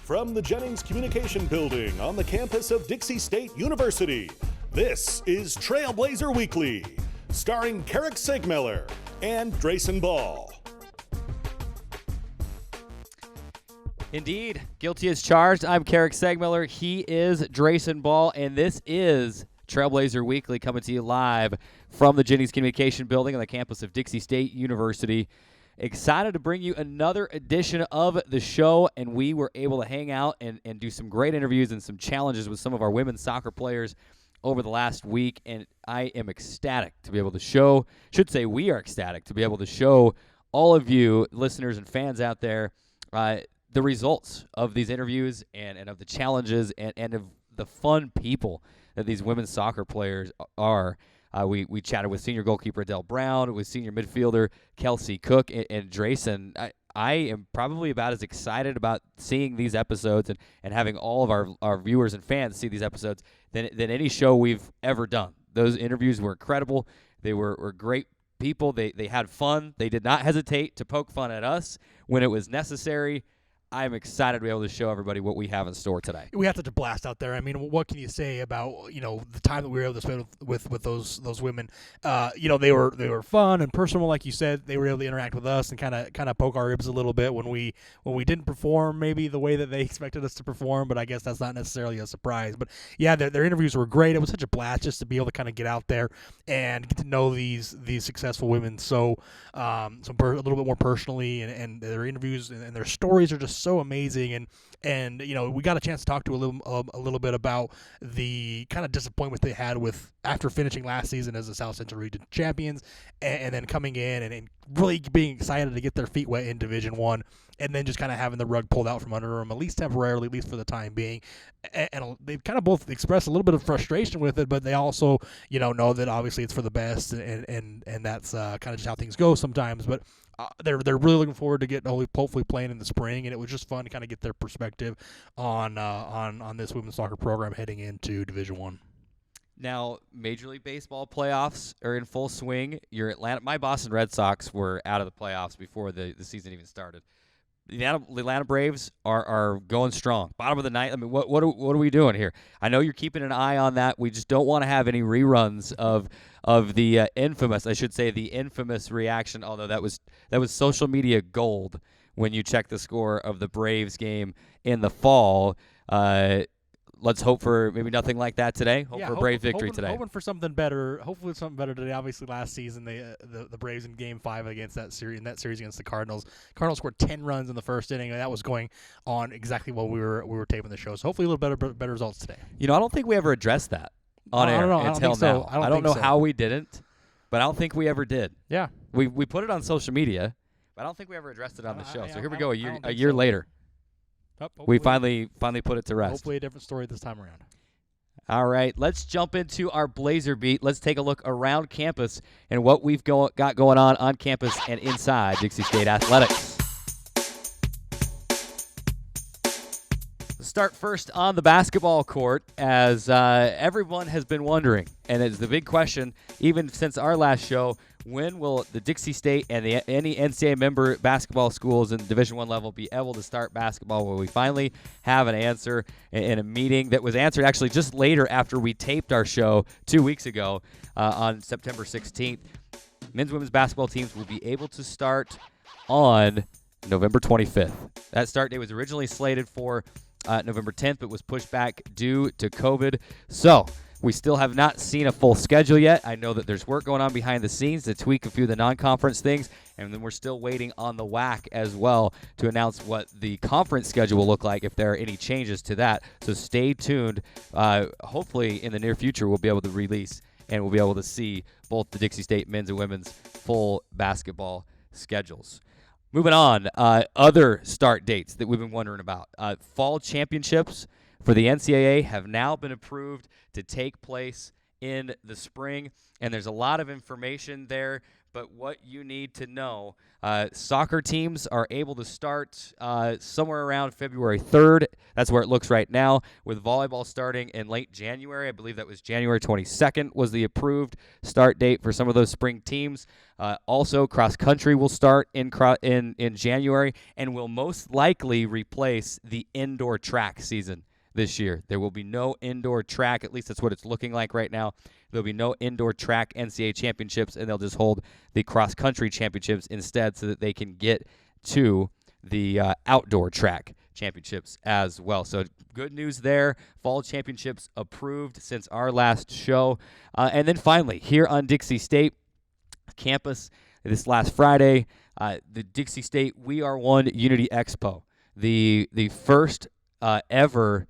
From the Jennings Communication Building on the campus of Dixie State University, this is Trailblazer Weekly, starring Carrick Segmiller and Drayson Ball. Indeed, guilty as charged. I'm Carrick Segmiller. He is Drayson Ball, and this is Trailblazer Weekly coming to you live from the Jennings Communication Building on the campus of Dixie State University. Excited to bring you another edition of the show, and we were able to hang out and do some great interviews and some challenges with some of our women's soccer players over the last week, and I am ecstatic to be able to show, we are ecstatic to be able to show all of you listeners and fans out there the results of these interviews and of the challenges and of the fun people that these women's soccer players are. We chatted with senior goalkeeper Adele Brown, with senior midfielder Kelsey Cook, and Drayson. I am probably about as excited about seeing these episodes and having all of our viewers and fans see these episodes than any show we've ever done. Those interviews were incredible. They were great people. They had fun. They did not hesitate to poke fun at us when it was necessary. I'm excited to be able to show everybody what we have in store today. We had such a blast out there. I mean, what can you say about the time that we were able to spend with those women? They were fun and personal, like you said. They were able to interact with us and kind of poke our ribs a little bit when we didn't perform maybe the way that they expected us to perform. But I guess that's not necessarily a surprise. But yeah, their interviews were great. It was such a blast just to be able to kind of get out there and get to know these successful women a little bit more personally, and their interviews and their stories are just so amazing, and we got a chance to talk to a little bit about the kind of disappointment they had with after finishing last season as the South Central Region champions, and then coming in and really being excited to get their feet wet in Division I, and then just kind of having the rug pulled out from under them, at least temporarily, at least for the time being. And they've kind of both expressed a little bit of frustration with it, but they also know that obviously it's for the best, and that's kind of just how things go sometimes. But they're really looking forward to hopefully playing in the spring, and it was just fun to kind of get their perspective on this women's soccer program heading into Division I. Now, Major League Baseball playoffs are in full swing. My Boston Red Sox were out of the playoffs before the season even started. The Atlanta Braves are going strong. Bottom of the ninth. I mean, what are we doing here? I know you're keeping an eye on that. We just don't want to have any reruns of the infamous reaction. Although that was social media gold when you check the score of the Braves game in the fall. Let's hope for maybe nothing like that today. Hope for a Brave victory today. Hoping for something better. Hopefully something better today. Obviously, last season the Braves in Game 5 against that series against the Cardinals. Cardinals scored 10 runs in the first inning, and that was going on exactly while we were taping the show. So hopefully a little better results today. I don't think we ever addressed that on air until now. I don't know how we didn't, but I don't think we ever did. Yeah, we put it on social media, but I don't think we ever addressed it on the show. So here we go. A year later. We finally put it to rest. Hopefully a different story this time around. All right, let's jump into our Blazer beat. Let's take a look around campus and what we've got going on campus and inside Dixie State Athletics. Let's start first on the basketball court, as everyone has been wondering, and it's the big question, even since our last show, when will the Dixie State and any NCAA member basketball schools in Division I level be able to start basketball? Will we finally have an answer in a meeting that was answered actually just later after we taped our show 2 weeks ago on September 16th? Men's and women's basketball teams will be able to start on November 25th. That start date was originally slated for November 10th, but was pushed back due to COVID. So we still have not seen a full schedule yet. I know that there's work going on behind the scenes to tweak a few of the non-conference things, and then we're still waiting on the WAC as well to announce what the conference schedule will look like if there are any changes to that. So stay tuned. Hopefully in the near future we'll be able to release and we'll be able to see both the Dixie State men's and women's full basketball schedules. Moving on, other start dates that we've been wondering about. Fall championships for the NCAA have now been approved to take place in the spring, and there's a lot of information there, But what you need to know, soccer teams are able to start somewhere around February 3rd. That's where it looks right now, with volleyball starting in late January. I believe that was January 22nd was the approved start date for some of those spring teams. Also, cross country will start in January and will most likely replace the indoor track season this year. There will be no indoor track, at least that's what it's looking like right now. There'll be no indoor track NCAA championships, and they'll just hold the cross-country championships instead so that they can get to the outdoor track championships as well. So good news there. Fall championships approved since our last show. And then finally, here on Dixie State campus, this last Friday, the Dixie State We Are One Unity Expo, the first ever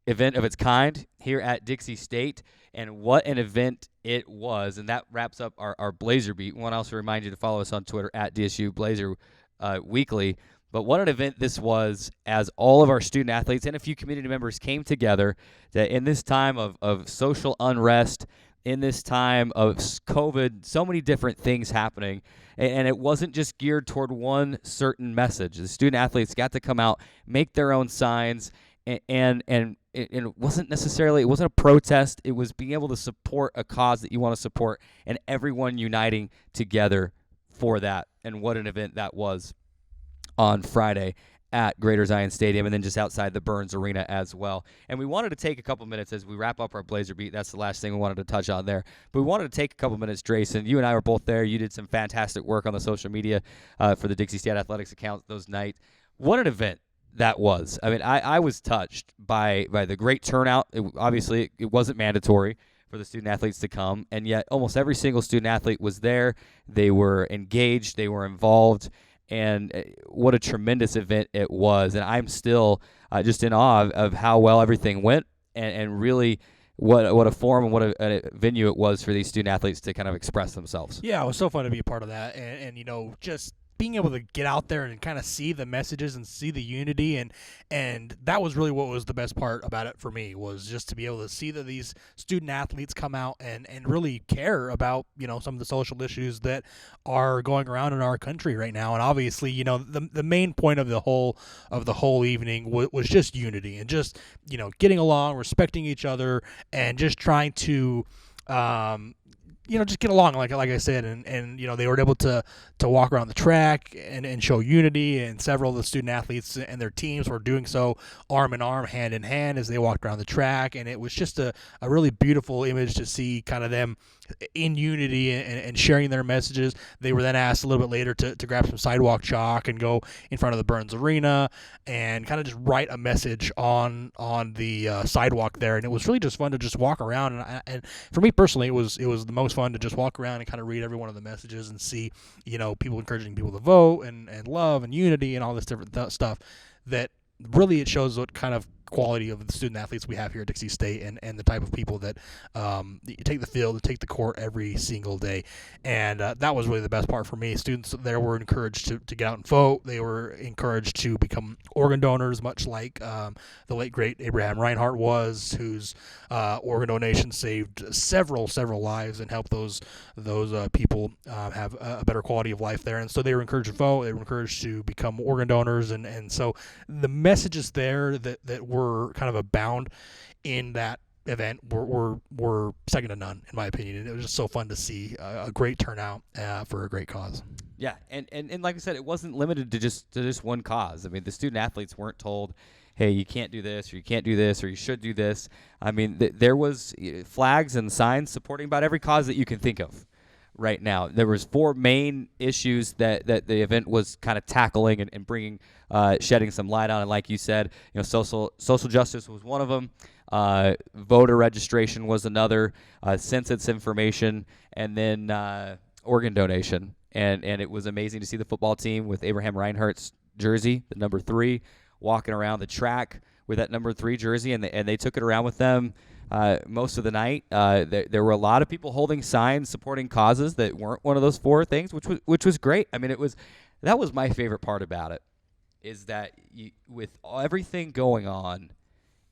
event of its kind here at Dixie State, and what an event it was. And that wraps up our Blazer beat. I want to also remind you to follow us on Twitter at DSU Blazer Weekly. But what an event this was, as all of our student athletes and a few community members came together to, in this time of social unrest, in this time of COVID, so many different things happening. And it wasn't just geared toward one certain message. The student athletes got to come out, make their own signs, and it wasn't a protest. It was being able to support a cause that you want to support, and everyone uniting together for that. And what an event that was on Friday at Greater Zion Stadium, and then just outside the Burns Arena as well. And we wanted to take a couple minutes as we wrap up our Blazer beat. That's the last thing we wanted to touch on there. But we wanted to take a couple minutes, Drayson. You and I were both there. You did some fantastic work on the social media for the Dixie State Athletics account those nights. What an event that was. I mean, I was touched by the great turnout. Obviously, it wasn't mandatory for the student athletes to come, and yet almost every single student athlete was there. They were engaged. They were involved. And what a tremendous event it was. And I'm still just in awe of how well everything went, and really what a forum and what a venue it was for these student athletes to kind of express themselves. Yeah, it was so fun to be a part of that. And just being able to get out there and kind of see the messages and see the unity, and that was really what was the best part about it for me, was just to be able to see that these student athletes come out and really care about some of the social issues that are going around in our country right now. And obviously the main point of the whole evening was just unity, and just getting along, respecting each other, and just trying to just get along, like I said, and they were able to walk around the track and show unity, and several of the student athletes and their teams were doing so arm in arm, hand in hand, as they walked around the track. And it was just a really beautiful image to see kind of them in unity and sharing their messages. They were then asked a little bit later to grab some sidewalk chalk and go in front of the Burns Arena and kind of just write a message on the sidewalk there. And it was really just fun to just walk around. And for me personally, it was the most fun to just walk around and kind of read every one of the messages and see people encouraging people to vote and love and unity and all this different stuff. That really, it shows what kind of quality of the student athletes we have here at Dixie State, and the type of people that take the field, take the court every single day. And that was really the best part for me. Students there were encouraged to get out and vote. They were encouraged to become organ donors, much like the late great Abraham Reinhardt was, whose organ donation saved several lives and helped those people have a better quality of life there. And so they were encouraged to vote. They were encouraged to become organ donors, and so the messages there that were kind of abound in that event were second to none, in my opinion. And it was just so fun to see a great turnout for a great cause. Yeah, and like I said, it wasn't limited to just one cause. I mean, the student athletes weren't told, hey, you can't do this, or you can't do this, or you should do this. I mean, there was flags and signs supporting about every cause that you can think of right now. There was 4 main issues that the event was kind of tackling and bringing, shedding some light on. And like you said, social justice was one of them. Voter registration was another. Census information, and then organ donation. And it was amazing to see the football team with Abraham Reinhardt's jersey, the number 3, walking around the track with that number 3 jersey, and they took it around with them most of the night. There were a lot of people holding signs supporting causes that weren't one of those 4 things, which was great. I mean, that was my favorite part about it, is that with everything going on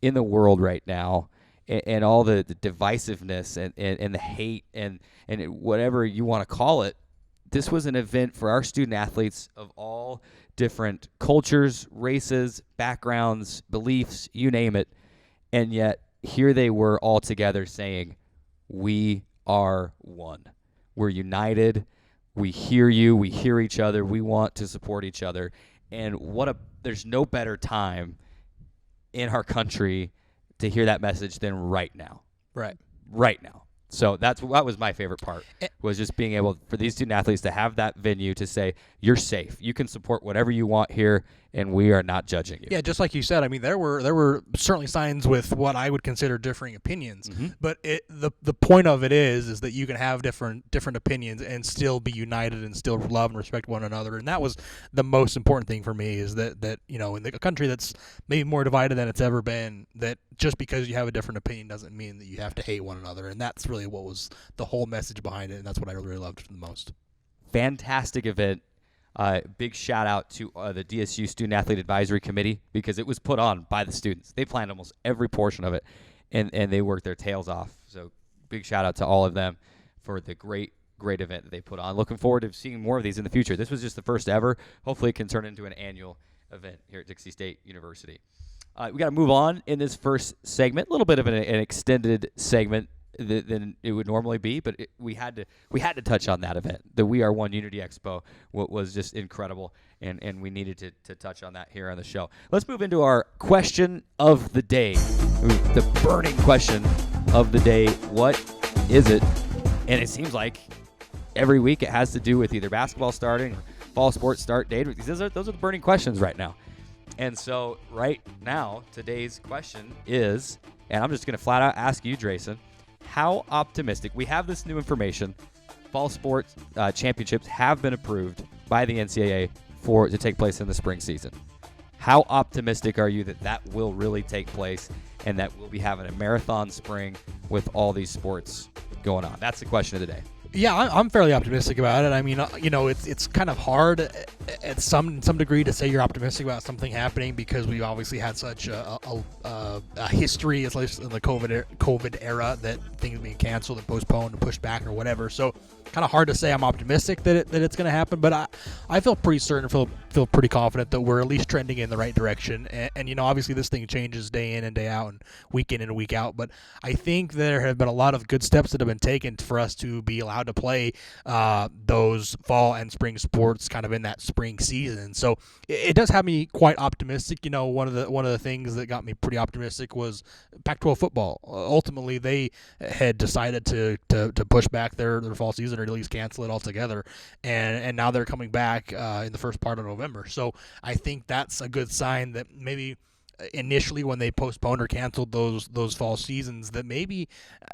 in the world right now, and all the divisiveness and the hate and whatever you want to call it. This was an event for our student athletes of all different cultures, races, backgrounds, beliefs, you name it. And yet here they were all together saying, we are one. We're united. We hear you. We hear each other. We want to support each other. And there's no better time in our country to hear that message than right now. Right now. So that was my favorite part, was just being able for these student athletes to have that venue to say, you're safe. You can support whatever you want here, and we are not judging you. Yeah, just like you said, I mean, there were certainly signs with what I would consider differing opinions. Mm-hmm. But the point of it is that you can have different opinions and still be united and still love and respect one another. And that was the most important thing for me, is that in a country that's maybe more divided than it's ever been, that just because you have a different opinion doesn't mean that you have to hate one another. And that's really what was the whole message behind it, and that's what I really loved the most. Fantastic event. Big shout out to the DSU Student Athlete Advisory Committee, because it was put on by the students. They planned almost every portion of it, and they worked their tails off. So big shout out to all of them for the great event that they put on. Looking forward to seeing more of these in the future. This was just the first ever. Hopefully it can turn into an annual event here at Dixie State University. We got to move on in this first segment, a little bit of an extended segment than it would normally be, but we had to touch on that event. The We Are One Unity Expo was just incredible, and we needed to touch on that here on the show. Let's move into our question of the day, the burning question of the day. What is it? And it seems like every week it has to do with either basketball starting or fall sports start date. Those are the burning questions right now. And so right now, today's question is, and I'm just going to flat out ask you, Drayson, how optimistic, we have this new information, fall sports championships have been approved by the NCAA to take place in the spring season. How optimistic are you that will really take place and that we'll be having a marathon spring with all these sports going on? That's the question of the day. Yeah, I'm fairly optimistic about it. I mean, it's kind of hard at some degree to say you're optimistic about something happening, because we've obviously had such a history, at least in the COVID era, that things being canceled and postponed and pushed back or whatever. So kind of hard to say I'm optimistic that it's going to happen, but I feel pretty certain, feel pretty confident that we're at least trending in the right direction. And obviously this thing changes day in and day out and week in and week out, but I think there have been a lot of good steps that have been taken for us to be allowed to play those fall and spring sports kind of in that spring season. So it does have me quite optimistic. One of the things that got me pretty optimistic was Pac-12 football. Ultimately, they had decided to push back their fall season, or at least cancel it altogether, and now they're coming back in the first part of November. So I think that's a good sign that maybe initially when they postponed or canceled those fall seasons, that maybe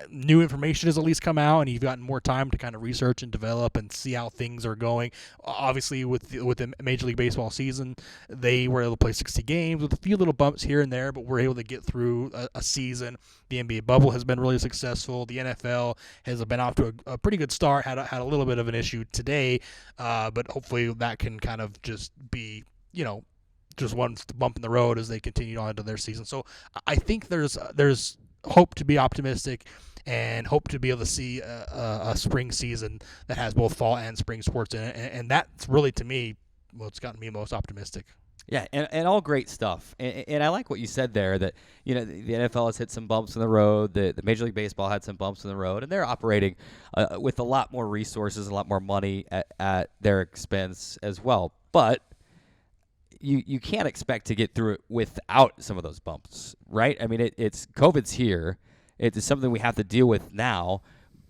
new information has at least come out and you've gotten more time to kind of research and develop and see how things are going. Obviously with the Major League Baseball season, they were able to play 60 games with a few little bumps here and there, but we're able to get through a season. The NBA bubble has been really successful. The NFL has been off to a pretty good start, had a little bit of an issue today, but hopefully that can kind of just be, just one bump in the road as they continue on to their season. So I think there's hope to be optimistic and hope to be able to see a spring season that has both fall and spring sports in it. And that's really, to me, what's gotten me most optimistic. Yeah, and all great stuff. And I like what you said there, that the NFL has hit some bumps in the road. The Major League Baseball had some bumps in the road, and they're operating with a lot more resources, a lot more money at their expense as well. But you can't expect to get through it without some of those bumps, right? I mean, it's COVID's here. It's something we have to deal with now,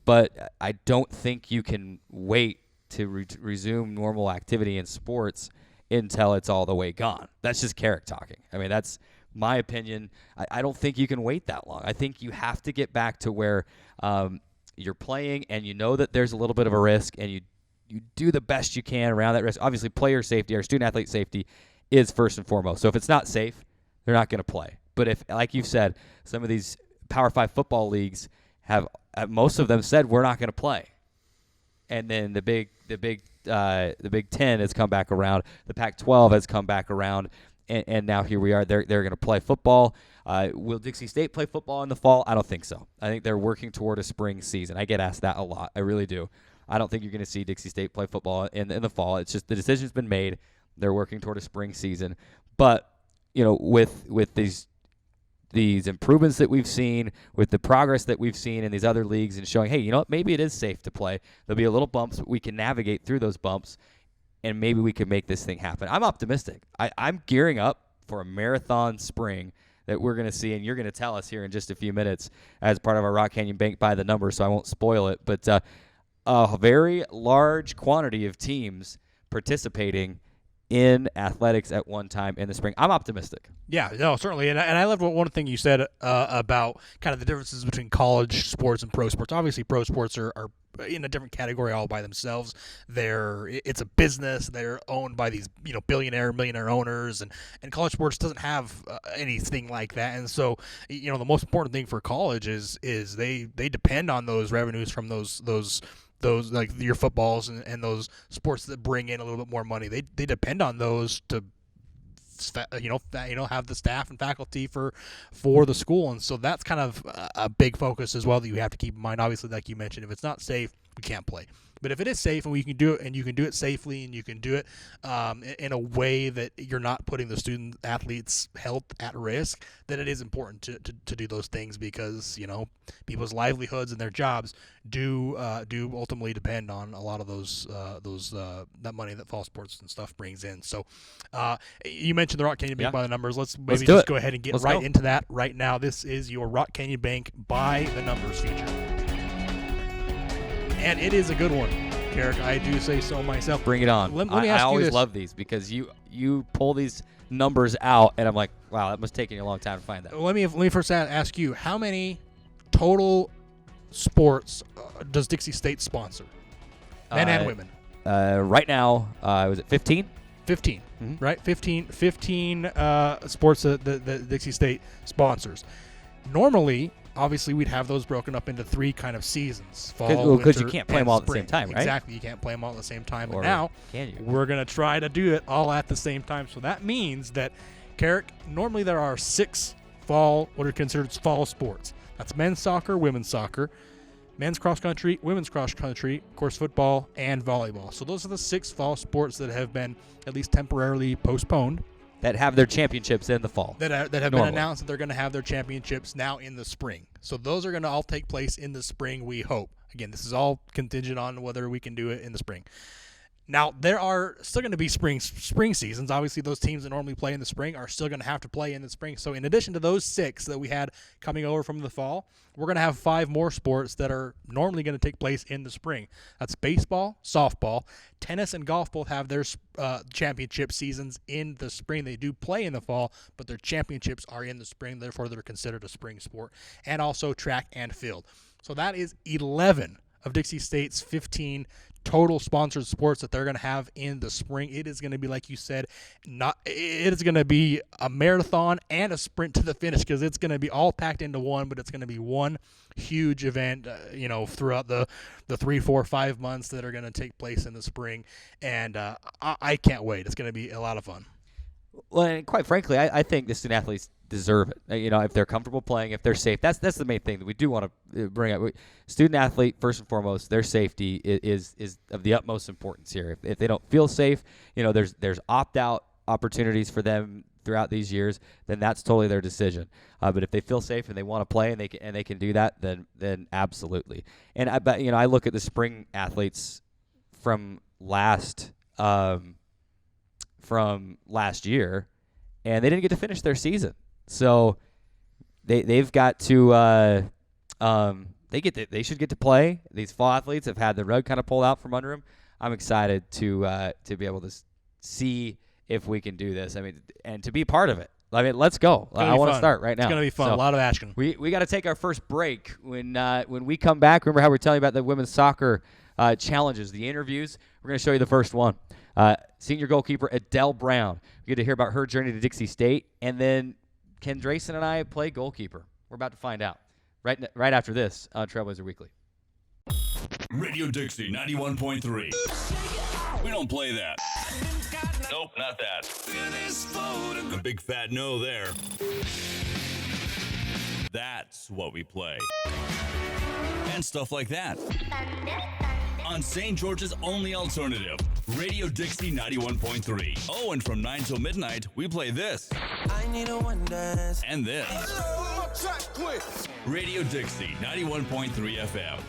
but I don't think you can wait to resume normal activity in sports until it's all the way gone. That's just Carrick talking. I mean, that's my opinion. I don't think you can wait that long. I think you have to get back to where you're playing and you know that there's a little bit of a risk, and you do the best you can around that risk. Obviously, player safety or student-athlete safety is first and foremost. So if it's not safe, they're not going to play. But if, like you said, some of these Power 5 football leagues have, most of them said, we're not going to play. And then the Big Ten has come back around. The Pac-12 has come back around. and now here we are. They're going to play football. Will Dixie State play football in the fall? I don't think so. I think they're working toward a spring season. I get asked that a lot. I really do. I don't think you're going to see Dixie State play football in the fall. It's just the decision's been made. They're working toward a spring season. But, with these improvements that we've seen, with the progress that we've seen in these other leagues and showing, hey, you know what, maybe it is safe to play. There'll be a little bumps, but we can navigate through those bumps, and maybe we can make this thing happen. I'm optimistic. I'm gearing up for a marathon spring that we're going to see, and you're going to tell us here in just a few minutes as part of our Rock Canyon Bank by the number, so I won't spoil it. But a very large quantity of teams participating in athletics at one time in the spring. I'm optimistic. Yeah, no, certainly. And I loved one thing you said about kind of the differences between college sports and pro sports. Obviously, pro sports are in a different category all by themselves. It's a business. They're owned by these millionaire owners, and college sports doesn't have anything like that. And so the most important thing for college is they depend on those revenues from those like your footballs and those sports that bring in a little bit more money. They depend on those to have the staff and faculty for the school, and so that's kind of a big focus as well that you have to keep in mind. Obviously, like you mentioned, if it's not safe, we can't play. But if it is safe and we can do it, and you can do it safely, and you can do it in a way that you're not putting the student athletes' health at risk, then it is important to do those things, because people's livelihoods and their jobs do ultimately depend on a lot of those that money that fall sports and stuff brings in. So you mentioned the Rock Canyon Bank by the numbers. Let's just go ahead and get into that right now. This is your Rock Canyon Bank by the numbers feature. And it is a good one, Carrick. I do say so myself. Bring it on. Let me ask you I always this. love these because you pull these numbers out, and I'm like, wow, that must have taken you a long time to find that. Let me first ask you, how many total sports does Dixie State sponsor? Men and women. Right now, was it 15? 15, Mm-hmm. right? 15 sports that Dixie State sponsors. Normally, obviously, we'd have those broken up into 3 kind of seasons: fall, because winter, you can't play and them all at the spring. same time, right? Exactly, you can't play them all at the same time. Or But now, can you? we're going to try to do it all at the same time. So that means that, Carrick, normally there are 6 what are considered fall sports. That's men's soccer, women's soccer, men's cross country, women's cross country, of course, football, and volleyball. So those are the 6 fall sports that have been at least temporarily postponed. That have their championships in the fall. That have been announced that they're going to have their championships now in the spring. So those are going to all take place in the spring, we hope. Again, this is all contingent on whether we can do it in the spring. Now, there are still going to be spring seasons. Obviously, those teams that normally play in the spring are still going to have to play in the spring. So in addition to those 6 that we had coming over from the fall, we're going to have 5 more sports that are normally going to take place in the spring. That's baseball, softball, tennis, and golf both have their championship seasons in the spring. They do play in the fall, but their championships are in the spring. Therefore, they're considered a spring sport. And also track and field. So that is 11 of Dixie State's 15 total sponsored sports that they're going to have in the spring. It is going to be, like you said, it is going to be a marathon and a sprint to the finish, because it's going to be all packed into one, but it's going to be one huge event, throughout the 3, 4, 5 months that are going to take place in the spring. And I can't wait. It's going to be a lot of fun. Well, and quite frankly, I think the student athletes deserve it. If they're comfortable playing, if they're safe, that's the main thing that we do want to bring up. Student athlete, first and foremost, their safety is of the utmost importance here. If they don't feel safe, there's opt-out opportunities for them throughout these years, then that's totally their decision. But if they feel safe and they want to play and they can do that, then absolutely. And I look at the spring athletes from last year, and they didn't get to finish their season. So they've got to they should get to play. These fall athletes have had the rug kind of pulled out from under them. I'm excited to be able to see if we can do this. And to be part of it. Let's go. I want to start right now. It's going to be fun. So a lot of action. We got to take our first break. When we come back, remember how we're telling you about the women's soccer challenges, the interviews? We're going to show you the first one. Senior goalkeeper Adele Brown. We get to hear about her journey to Dixie State. And then can Drayson and I play goalkeeper? We're about to find out right after this on Trailblazer Weekly. Radio Dixie 91.3. We don't play that. Nope, not that. A big fat no there. That's what we play. And stuff like that. On St. George's only alternative, Radio Dixie 91.3. Oh, and from 9 till midnight, we play this. I need a one dance. And this. Radio Dixie 91.3 FM.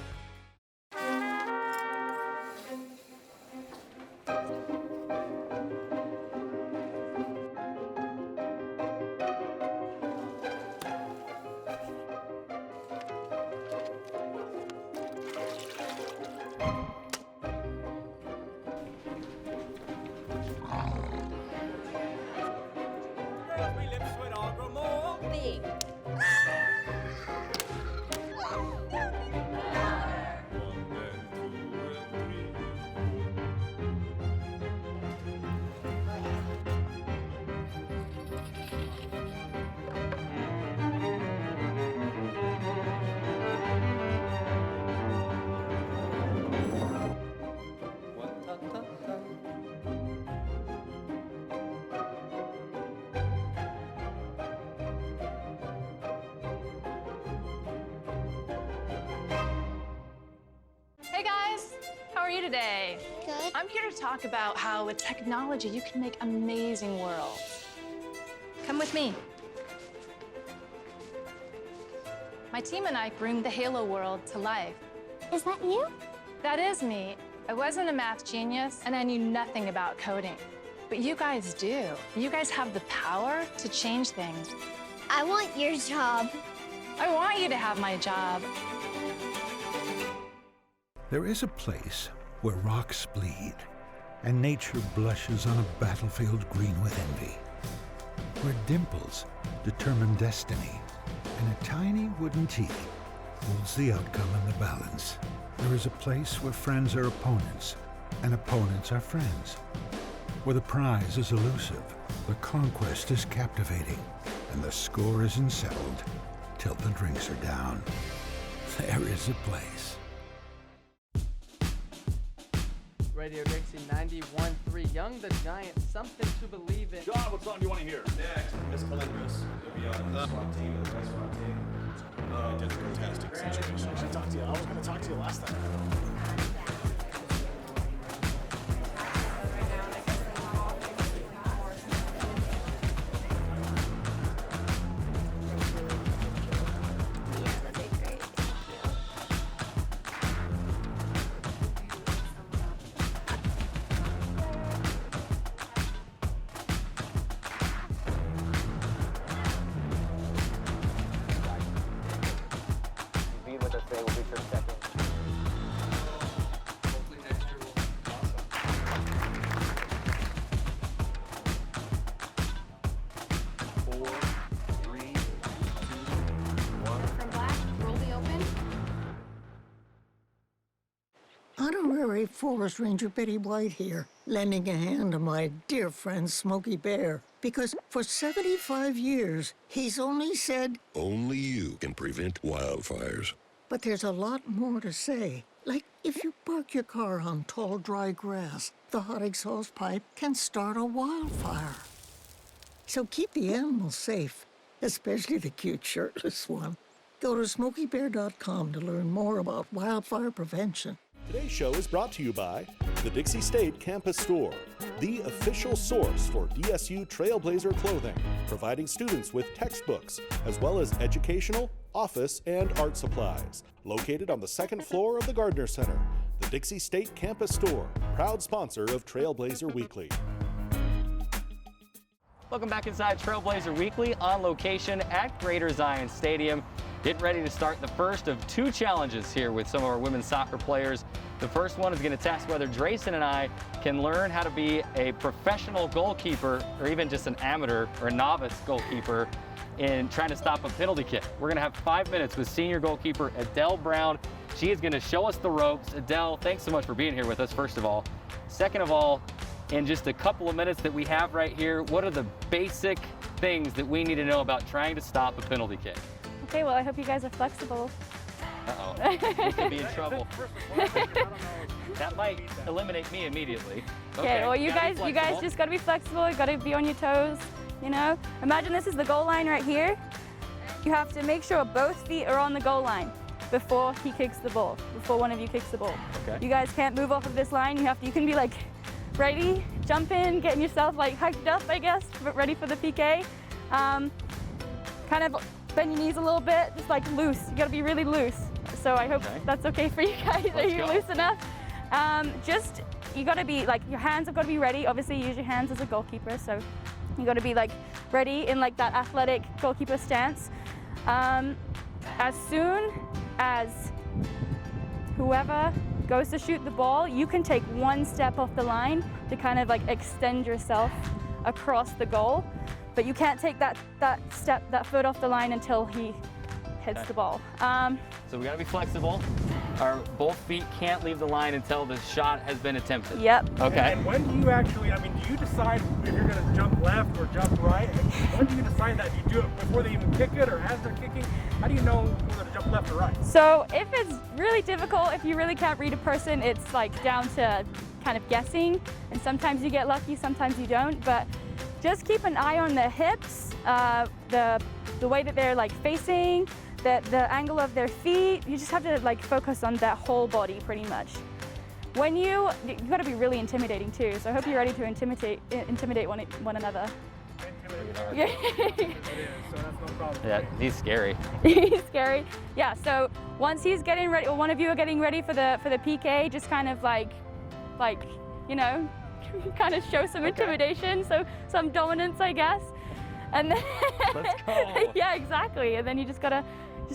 Hey guys, how are you today? Good. I'm here to talk about how with technology you can make amazing worlds. Come with me. My team and I bring the Halo world to life. Is that you? That is me. I wasn't a math genius and I knew nothing about coding. But you guys do. You guys have the power to change things. I want your job. I want you to have my job. There is a place where rocks bleed and nature blushes on a battlefield green with envy, where dimples determine destiny and a tiny wooden T holds the outcome in the balance. There is a place where friends are opponents and opponents are friends, where the prize is elusive, the conquest is captivating, and the score isn't settled till the drinks are down. There is a place. Radio Dixie 91.3, Young the Giant, something to believe in. John, what song do you want to hear? Next, Miss Calendris. It'll be on the SWAT team, the best SWAT team. I did a fantastic situation. I should talk to you. I was going to talk to you last time. Honorary Forest Ranger Betty White here, lending a hand to my dear friend Smokey Bear. Because for 75 years, he's only said, only you can prevent wildfires. But there's a lot more to say. Like, if you park your car on tall, dry grass, the hot exhaust pipe can start a wildfire. So keep the animals safe, especially the cute shirtless one. Go to SmokeyBear.com to learn more about wildfire prevention. Today's show is brought to you by the Dixie State Campus Store, the official source for DSU Trailblazer clothing, providing students with textbooks, as well as educational, office, and art supplies. Located on the second floor of the Gardner Center, the Dixie State Campus Store, proud sponsor of Trailblazer Weekly. Welcome back inside Trailblazer Weekly on location at Greater Zion Stadium. Getting ready to start the first of two challenges here with some of our women's soccer players. The first one is going to test whether Drayson and I can learn how to be a professional goalkeeper or even just an amateur or a novice goalkeeper in trying to stop a penalty kick. We're going to have 5 minutes with senior goalkeeper Adele Brown. She is going to show us the ropes. Adele, thanks so much for being here with us, first of all. Second of all, in just a couple of minutes that we have right here, what are the basic things that we need to know about trying to stop a penalty kick? Okay, well, I hope you guys are flexible. Uh-oh. We could be in trouble. That might eliminate me immediately. Okay, well you guys just gotta be flexible, you gotta be on your toes, you know? Imagine this is the goal line right here. You have to make sure both feet are on the goal line before he kicks the ball, before one of you kicks the ball. Okay. You guys can't move off of this line. You can be like ready, jump in, getting yourself like hyped up, I guess, but ready for the PK. Kind of bend your knees a little bit, just like loose. You gotta be really loose. So I hope that's okay for you guys. Are you loose enough? You gotta be like, your hands have gotta be ready. Obviously you use your hands as a goalkeeper, so you gotta be like ready in like that athletic goalkeeper stance. As soon as whoever goes to shoot the ball, you can take one step off the line to kind of like extend yourself across the goal, but you can't take that foot off the line until he hits the ball. So we gotta be flexible. Our both feet can't leave the line until the shot has been attempted. Yep. Okay. And when do you actually, do you decide if you're going to jump left or jump right? And when do you decide that? Do you do it before they even kick it or as they're kicking? How do you know whether to jump left or right? So if it's really difficult, if you really can't read a person, it's like down to kind of guessing. And sometimes you get lucky, sometimes you don't. But just keep an eye on their hips, the way that they're like facing, the angle of their feet. You just have to like focus on their whole body pretty much. When you got to be really intimidating too, so I hope you're ready to intimidate one another. Yeah. Yeah, he's scary. He's scary. Yeah, so once he's getting ready, or one of you are getting ready for the PK, just kind of like, you know, kind of show some intimidation, so some dominance, I guess. And then Let's go. Yeah, exactly. And then you just gotta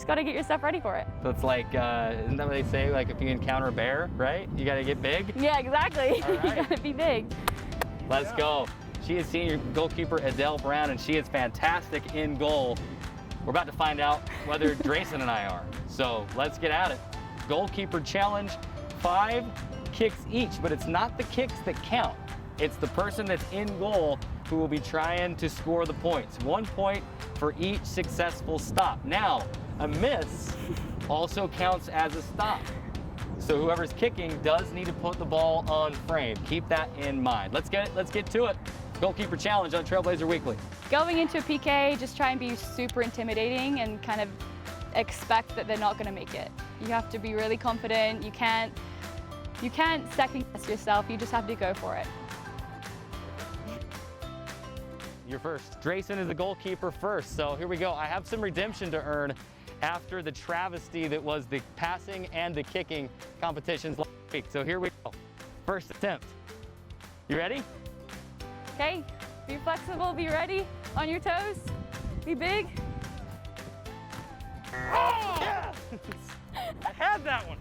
get yourself ready for it. So it's like, isn't that what they say? Like if you encounter a bear, right? You gotta get big? Yeah, exactly. All right. You gotta be big. Let's go. She is senior goalkeeper Adele Brown, and she is fantastic in goal. We're about to find out whether Drayson and I are. So let's get at it. Goalkeeper challenge, 5 kicks each, but it's not the kicks that count. It's the person that's in goal who will be trying to score the points. 1 point for each successful stop. Now, a miss also counts as a stop. So whoever's kicking does need to put the ball on frame. Keep that in mind. Let's get to it. Goalkeeper challenge on Trailblazer Weekly. Going into a PK, just try and be super intimidating and kind of expect that they're not going to make it. You have to be really confident. You can't second guess yourself. You just have to go for it. You're first. Drayson is the goalkeeper first. So here we go. I have some redemption to earn after the travesty that was the passing and the kicking competitions last week. So here we go. First attempt. You ready? Okay, be flexible, be ready, on your toes, be big. Oh! Yes! I had that one.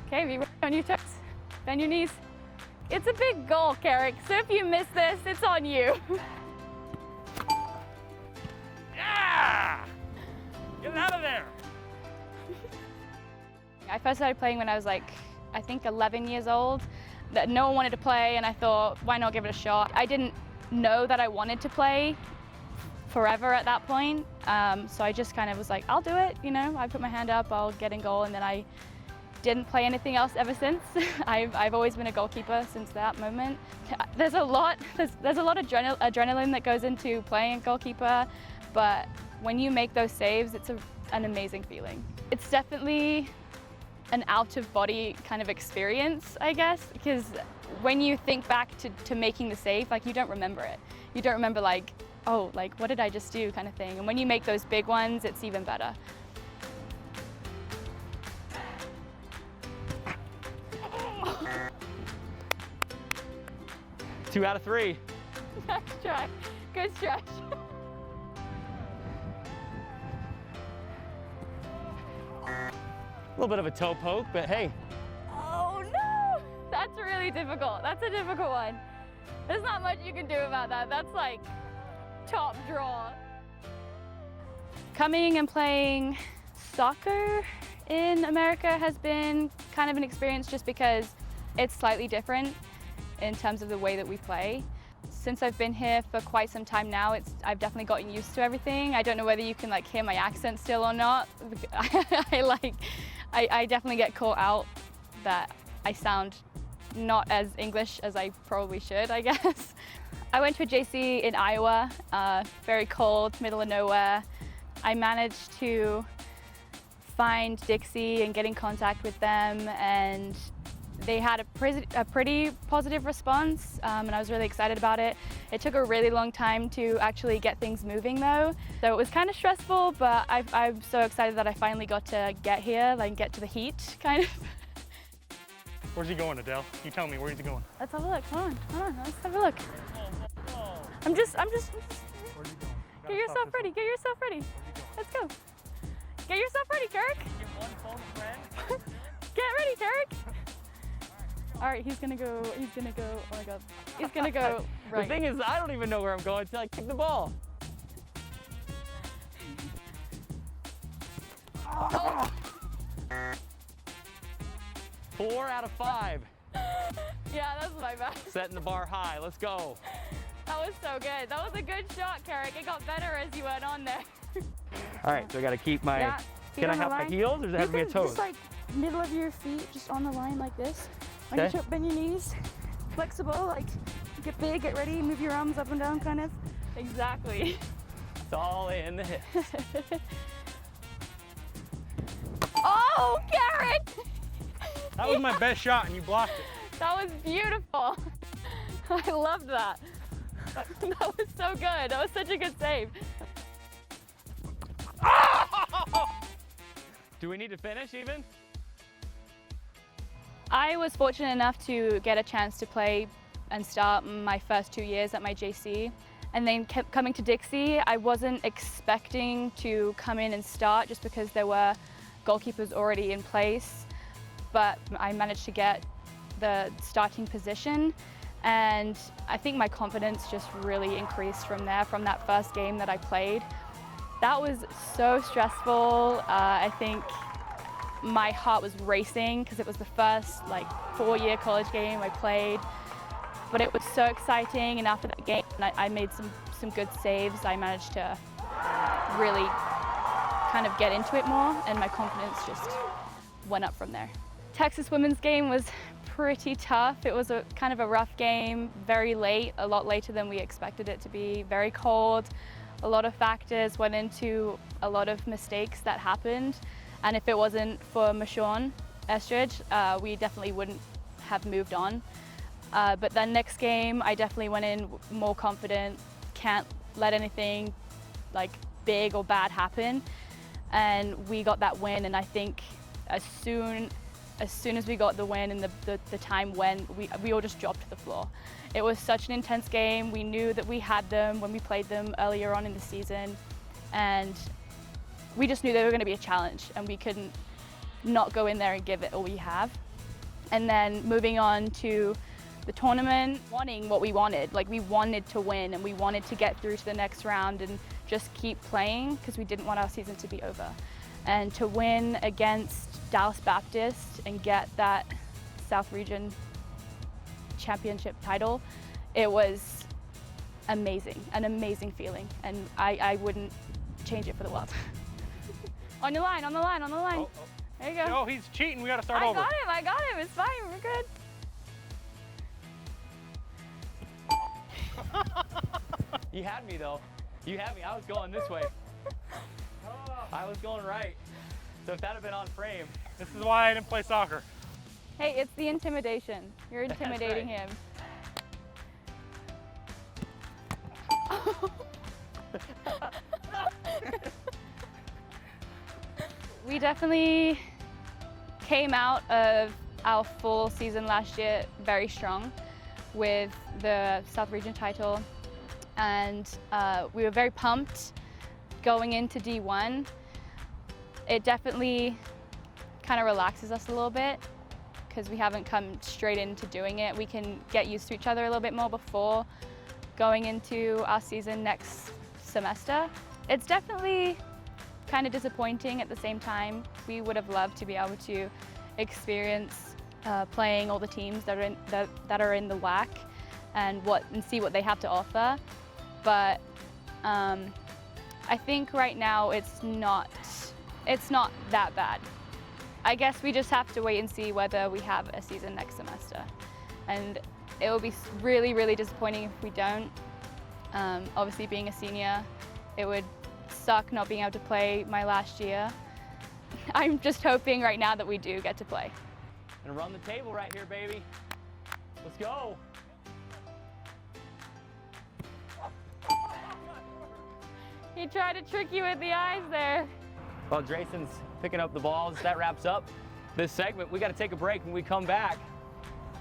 Okay, be ready on your toes, bend your knees. It's a big goal, Carrick, so if you miss this, it's on you. Yeah! Get out of there! I first started playing when I was like, I think 11 years old. That no one wanted to play, and I thought, why not give it a shot? I didn't know that I wanted to play forever at that point, so I just kind of was like, I'll do it, you know? I put my hand up, I'll get in goal, and then I didn't play anything else ever since. I've always been a goalkeeper since that moment. There's a lot of adrenaline that goes into playing goalkeeper, but when you make those saves, it's an amazing feeling. It's definitely an out-of-body kind of experience, I guess, because when you think back to making the save, like, you don't remember it. You don't remember like, oh, like, what did I just do kind of thing. And when you make those big ones, it's even better. Two out of 3. Nice try. Good stretch. A little bit of a toe poke, but hey. Oh no! That's really difficult. That's a difficult one. There's not much you can do about that. That's like top draw. Coming and playing soccer in America has been kind of an experience just because it's slightly different in terms of the way that we play. since I've been here for quite some time now, I've definitely gotten used to everything. I don't know whether you can like hear my accent still or not. I definitely get caught out that I sound not as English as I probably should, I guess. I went to a JC in Iowa, very cold, middle of nowhere. I managed to find Dixie and get in contact with them, and they had a pretty positive response, and I was really excited about it. It took a really long time to actually get things moving though, so it was kind of stressful, but I'm so excited that I finally got to get here, like get to the heat, kind of. Where's he going, Adele? You tell me, where's he going? Let's have a look, come on, let's have a look. I'm just. Get yourself ready, Let's go. Get yourself ready, Kirk. Get ready, Kirk. All right, he's gonna go, oh my God. He's gonna go right. The thing is, I don't even know where I'm going until I kick the ball. Oh. 4 out of 5. Yeah, that's my bad. Setting the bar high, let's go. That was so good. That was a good shot, Carrick. It got better as you went on there. All right, so I gotta keep my, can I have my heels or does it have to be a toes? Just like middle of your feet, just on the line like this. Okay. Bend your knees, flexible, like get big, get ready, move your arms up and down kind of. Exactly. It's all in the hips. Oh, Carrick! That was my best shot and you blocked it. That was beautiful. I loved that. That was so good. That was such a good save. Do we need to finish even? I was fortunate enough to get a chance to play and start my first 2 years at my JC. And then kept coming to Dixie, I wasn't expecting to come in and start just because there were goalkeepers already in place. But I managed to get the starting position. And I think my confidence just really increased from there, from that first game that I played. That was so stressful. I think my heart was racing because it was the first 4-year college game I played. But it was so exciting, and after that game, I made some good saves. I managed to really kind of get into it more, and my confidence just went up from there. Texas women's game was pretty tough. It was a kind of a rough game, very late, a lot later than we expected it to be, very cold. A lot of factors went into a lot of mistakes that happened. And if it wasn't for Michonne Estridge, we definitely wouldn't have moved on. But then next game, I definitely went in more confident, can't let anything big or bad happen. And we got that win, and I think as soon as we got the win and the time when we all just dropped to the floor. It was such an intense game. We knew that we had them when we played them earlier on in the season, and we just knew they were going to be a challenge, and we couldn't not go in there and give it all we have. And then moving on to the tournament, wanting what we wanted. We wanted to win, and we wanted to get through to the next round and just keep playing because we didn't want our season to be over. And to win against Dallas Baptist and get that South Region championship title, it was amazing, an amazing feeling, and I wouldn't change it for the world. On the line. Oh. There you go. Oh, he's cheating, we gotta start over. I got him, it's fine, we're good. You had me though. You had me, I was going this way. I was going right. So if that had been on frame. This is why I didn't play soccer. Hey, it's the intimidation. You're intimidating him. We definitely came out of our full season last year very strong with the South Region title, and we were very pumped going into D1. It definitely kind of relaxes us a little bit because we haven't come straight into doing it. We can get used to each other a little bit more before going into our season next semester. It's definitely kind of disappointing at the same time. We would have loved to be able to experience playing all the teams that are in the WAC and see what they have to offer. But I think right now it's not that bad. I guess we just have to wait and see whether we have a season next semester. And it will be really, really disappointing if we don't. Obviously being a senior, it would suck not being able to play my last year. I'm just hoping right now that we do get to play. And run the table right here, baby. Let's go. He tried to trick you with the eyes there. Well, Drayson's picking up the balls. That wraps up this segment. We got to take a break. When we come back,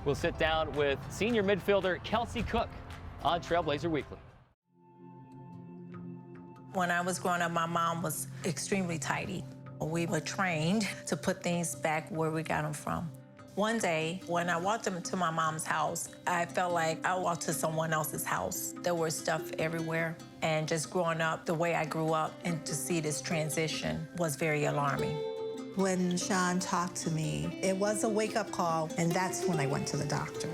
we'll sit down with senior midfielder Kelsey Cook on Trailblazer Weekly. When I was growing up, my mom was extremely tidy. We were trained to put things back where we got them from. One day, when I walked into my mom's house, I felt like I walked to someone else's house. There was stuff everywhere. And just growing up the way I grew up and to see this transition was very alarming. When Sean talked to me, it was a wake-up call, and that's when I went to the doctor.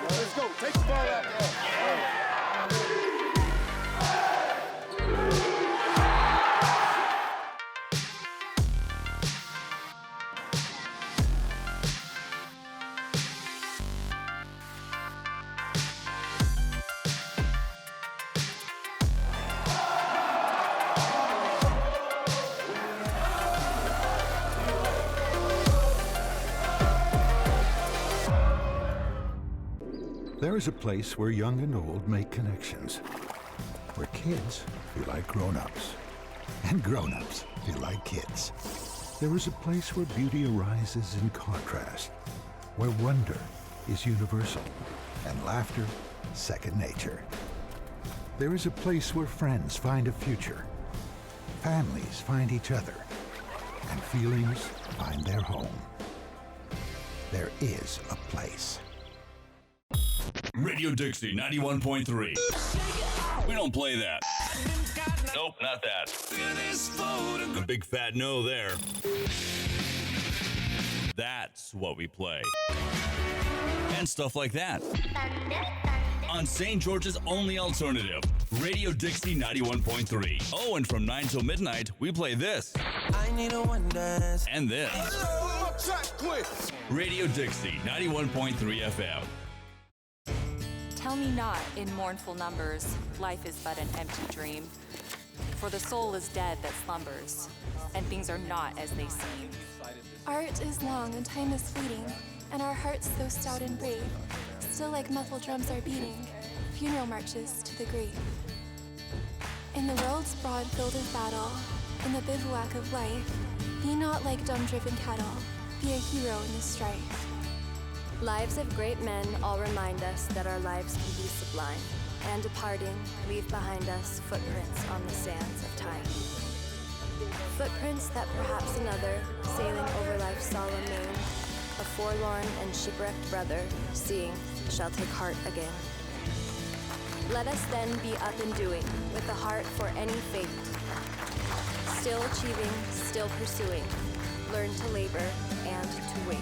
Let's go. Take the ball out there. There is a place where young and old make connections, where kids feel like grown-ups, and grown-ups feel like kids. There is a place where beauty arises in contrast, where wonder is universal, and laughter second nature. There is a place where friends find a future, families find each other, and feelings find their home. There is a place. Radio Dixie 91.3. We don't play that. Nope, not that. A big fat no there. That's what we play. And stuff like that. On St. George's only alternative, Radio Dixie 91.3. Oh, and from 9 till midnight, we play this. I need a one dance. And this. Radio Dixie 91.3 FM. Tell me not in mournful numbers, life is but an empty dream. For the soul is dead that slumbers, and things are not as they seem. Art is long and time is fleeting, and our hearts so stout and brave, still like muffled drums are beating, funeral marches to the grave. In the world's broad field of battle, in the bivouac of life, be not like dumb-driven cattle, be a hero in the strife. Lives of great men all remind us that our lives can be sublime, and departing, leave behind us footprints on the sands of time. Footprints that perhaps another, sailing over life's solemn moon, a forlorn and shipwrecked brother, seeing, shall take heart again. Let us then be up and doing, with a heart for any fate. Still achieving, still pursuing, learn to labor and to wait.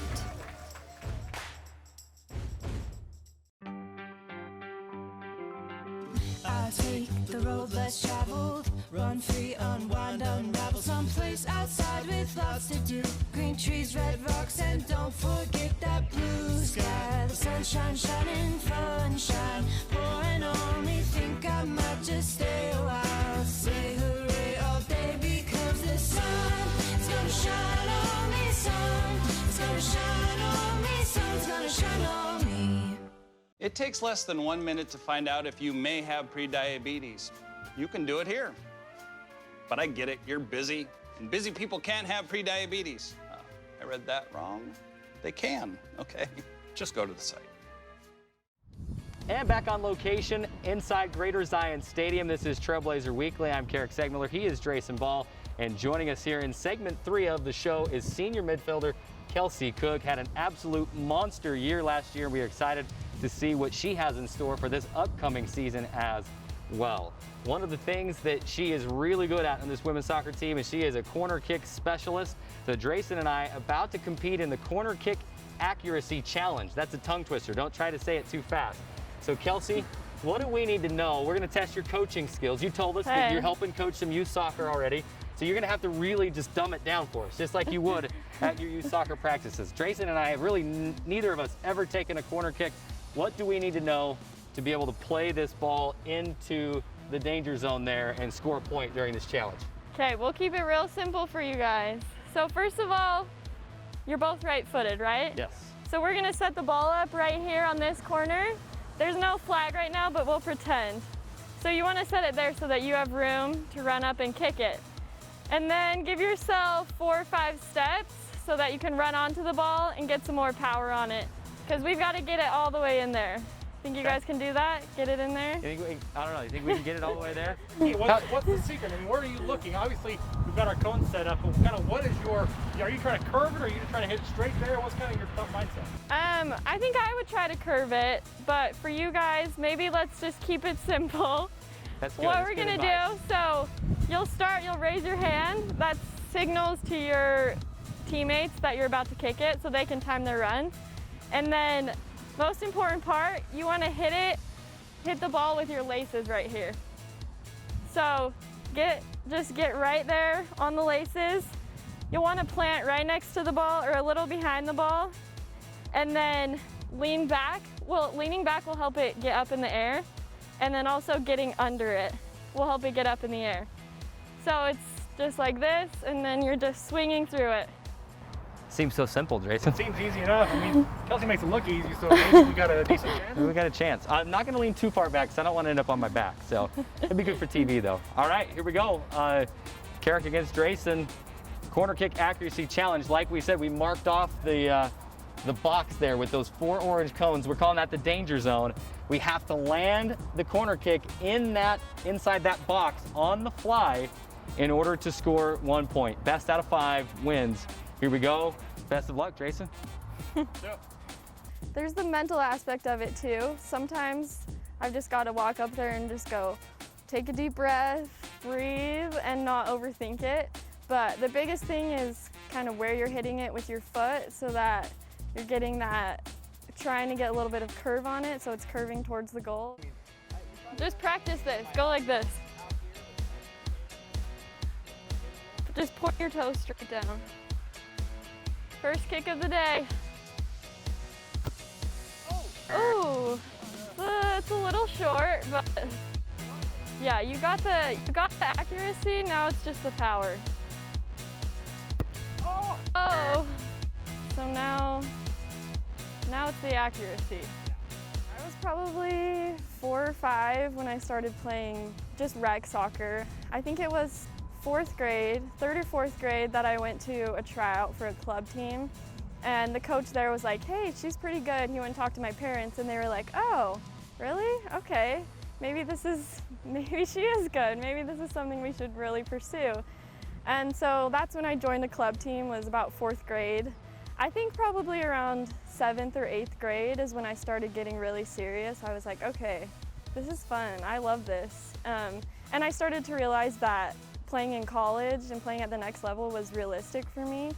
I take the road less traveled, run free, unwind, unravel someplace outside with lots to do. Green trees, red rocks, and don't forget that blue sky. The sunshine shining, sunshine pouring on me. Think I might just stay a while. Say hooray all day because the sun is gonna shine on me. Sun is gonna shine on me. Sun's gonna shine on me. It takes less than 1 minute to find out if you may have prediabetes. You can do it here. But I get it, you're busy, and busy people can't have prediabetes. I read that wrong. They can, okay? Just go to the site. And back on location inside Greater Zion Stadium. This is Trailblazer Weekly. I'm Carrick Segmiller. He is Drayson Ball. And joining us here in segment 3 of the show is senior midfielder Kelsey Cook. Had an absolute monster year last year. We are excited to see what she has in store for this upcoming season as well. One of the things that she is really good at on this women's soccer team is she is a corner kick specialist. So Drayson and I about to compete in the corner kick accuracy challenge. That's a tongue twister. Don't try to say it too fast. So Kelsey, what do we need to know? We're going to test your coaching skills. You told us that you're helping coach some youth soccer already. So you're going to have to really just dumb it down for us, just like you would at your youth soccer practices. Drayson and I have really neither of us ever taken a corner kick. What do we need to know to be able to play this ball into the danger zone there and score a point during this challenge? Okay, we'll keep it real simple for you guys. So first of all, you're both right-footed, right? Yes. So we're gonna set the ball up right here on this corner. There's no flag right now, but we'll pretend. So you wanna set it there so that you have room to run up and kick it. And then give yourself 4 or 5 steps so that you can run onto the ball and get some more power on it. Because we've got to get it all the way in there. Think you guys can do that? Get it in there? I don't know. You think we can get it all the way there? Hey, what's the secret? I mean, where are you looking? Obviously, we've got our cones set up, but kind of what is your, are you trying to curve it or are you just trying to hit it straight there? What's kind of your thought mindset? I think I would try to curve it, but for you guys, maybe let's just keep it simple. That's good. What we're gonna do, so you'll raise your hand. That signals to your teammates that you're about to kick it so they can time their run. And then, most important part, you wanna hit the ball with your laces right here. So just get right there on the laces. You'll wanna plant right next to the ball or a little behind the ball. And then lean back. Well, leaning back will help it get up in the air. And then also getting under it will help it get up in the air. So it's just like this, and then you're just swinging through it. Seems so simple, Drayson. Seems easy enough. I mean, Kelsey makes it look easy, so maybe we got a decent chance. We got a chance. I'm not going to lean too far back because I don't want to end up on my back. So it'd be good for TV, though. All right, here we go. Carrick against Drayson. Corner kick accuracy challenge. Like we said, we marked off the box there with those 4 orange cones. We're calling that the danger zone. We have to land the corner kick inside that box on the fly in order to score 1 point. Best out of 5 wins. Here we go. Best of luck, Drayson. There's the mental aspect of it too. Sometimes I've just got to walk up there and just go, take a deep breath, breathe, and not overthink it. But the biggest thing is kind of where you're hitting it with your foot so that you're getting that, trying to get a little bit of curve on it so it's curving towards the goal. Just practice this. Go like this. Just point your toes straight down. First kick of the day. Oh, it's a little short, but yeah, you got the accuracy. Now it's just the power. Oh, so now it's the accuracy. I was probably 4 or 5 when I started playing just rec soccer. I think it was 4th grade, 3rd or 4th grade, that I went to a tryout for a club team. And the coach there was like, hey, she's pretty good. He went and talked to my parents and they were like, oh, really? Okay, maybe she is good. Maybe this is something we should really pursue. And so that's when I joined the club team, was about 4th grade. I think probably around 7th or 8th grade is when I started getting really serious. I was like, okay, this is fun. I love this. And I started to realize that playing in college and playing at the next level was realistic for me.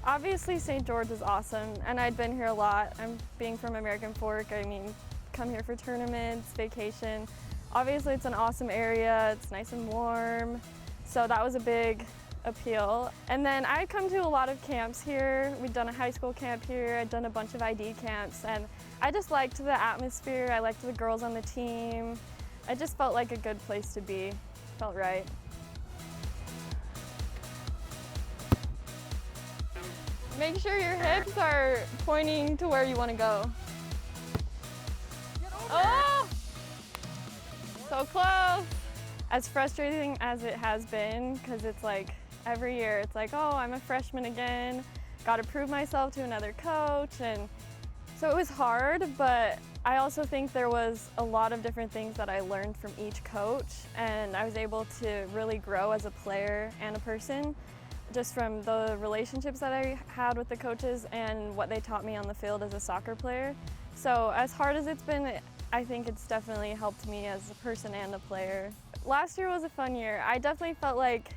Obviously, St. George is awesome, and I'd been here a lot. I'm being from American Fork, I mean, come here for tournaments, vacation. Obviously, it's an awesome area. It's nice and warm. So that was a big appeal. And then I'd come to a lot of camps here. We'd done a high school camp here. I'd done a bunch of ID camps, and I just liked the atmosphere. I liked the girls on the team. I just felt like a good place to be. Felt right. Make sure your hips are pointing to where you want to go. Oh! So close! As frustrating as it has been, because it's like every year it's like, oh, I'm a freshman again, got to prove myself to another coach, and so it was hard, but I also think there was a lot of different things that I learned from each coach, and I was able to really grow as a player and a person just from the relationships that I had with the coaches and what they taught me on the field as a soccer player. So as hard as it's been, I think it's definitely helped me as a person and a player. Last year was a fun year. I definitely felt like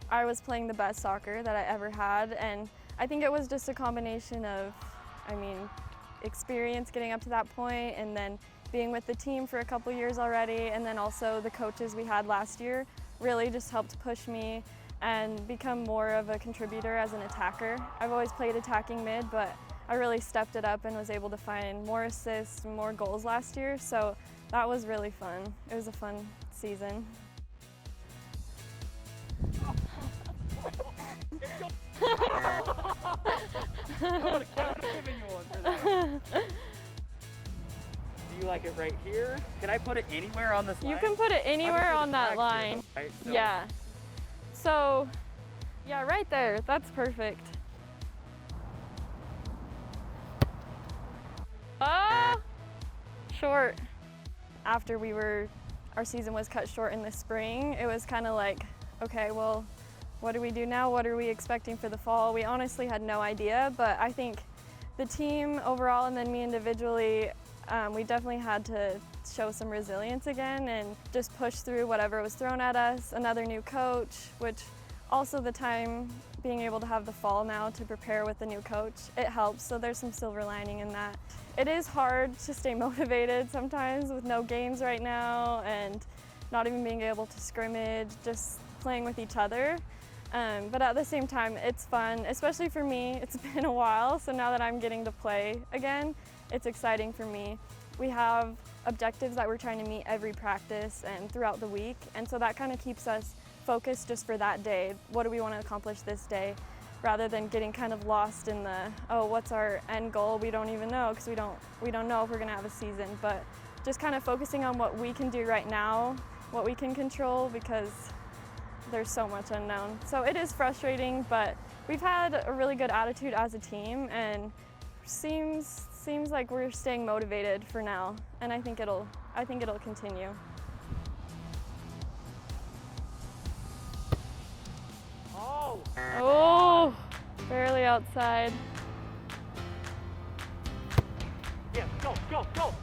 I was playing the best soccer that I ever had, and I think it was just a combination of, experience getting up to that point, and then being with the team for a couple years already, and then also the coaches we had last year really just helped push me and become more of a contributor as an attacker. I've always played attacking mid, but I really stepped it up and was able to find more assists and more goals last year, so that was really fun. It was a fun season. Do you like it right here? Can I put it anywhere on this line? You can put it anywhere on that line. Right, so Yeah. So, yeah, right there. That's perfect. Oh! Short. After our season was cut short in the spring, it was kind of like, okay, well, what do we do now? What are we expecting for the fall? We honestly had no idea, but I think the team overall and then me individually, we definitely had to show some resilience again and just push through whatever was thrown at us. Another new coach, which also the time being able to have the fall now to prepare with the new coach, it helps, so there's some silver lining in that. It is hard to stay motivated sometimes with no games right now and not even being able to scrimmage, just playing with each other. But at the same time, it's fun, especially for me. It's been a while, so now that I'm getting to play again, it's exciting for me. We have objectives that we're trying to meet every practice and throughout the week, and so that kind of keeps us focused just for that day. What do we want to accomplish this day? Rather than getting kind of lost in the, oh, what's our end goal? We don't even know, because we don't know if we're going to have a season, but just kind of focusing on what we can do right now, what we can control, because there's so much unknown. So it is frustrating, but we've had a really good attitude as a team, and seems like we're staying motivated for now, and I think it'll continue. Oh, barely outside. Yeah, go, go, go.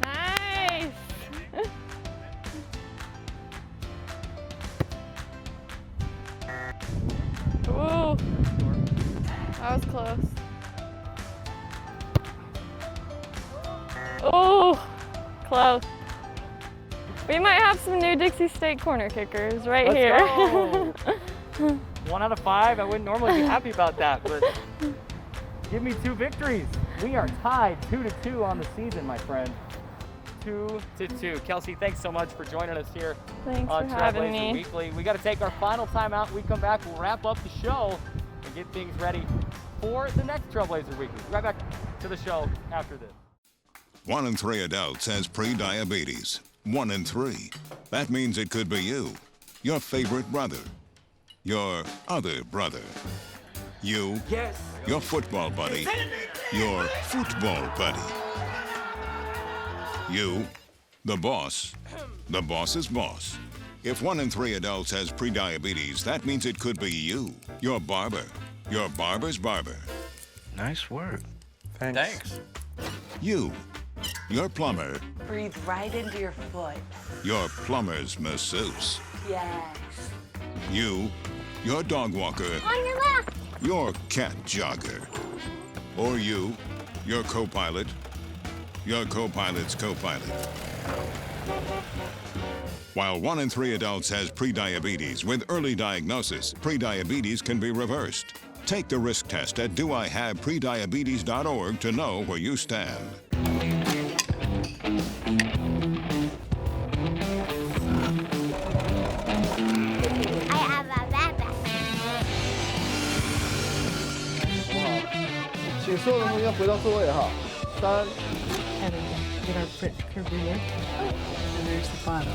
Nice. Ooh, that was close. Oh, close. We might have some new Dixie State corner kickers right Let's here. Go. 1 out of 5. I wouldn't normally be happy about that, but give me 2 victories. We are tied 2-2 on the season, my friend. 2-2. Kelsey, thanks so much for joining us here Thanks on for having Trailblazer me. Weekly. We got to take our final time out. When we come back, we'll wrap up the show and get things ready for the next Trailblazer Weekly. Right back to the show after this. 1 in 3 adults has pre-diabetes. 1 in 3. That means it could be you, your favorite brother, your other brother, you, your football buddy, your football buddy, you, the boss's boss. If 1 in 3 adults has pre-diabetes, that means it could be you, your barber, your barber's barber. Nice work. Thanks. You, your plumber, Breathe right into your foot. your plumber's masseuse. Yes. You, your dog walker, On your left. your cat jogger. Or you, your co-pilot, your co-pilot's co-pilot. While 1 in 3 adults has prediabetes, with early diagnosis, prediabetes can be reversed. Take the risk test at doihaveprediabetes.org to know where you stand. Kevin, get our career. And there's the bottom.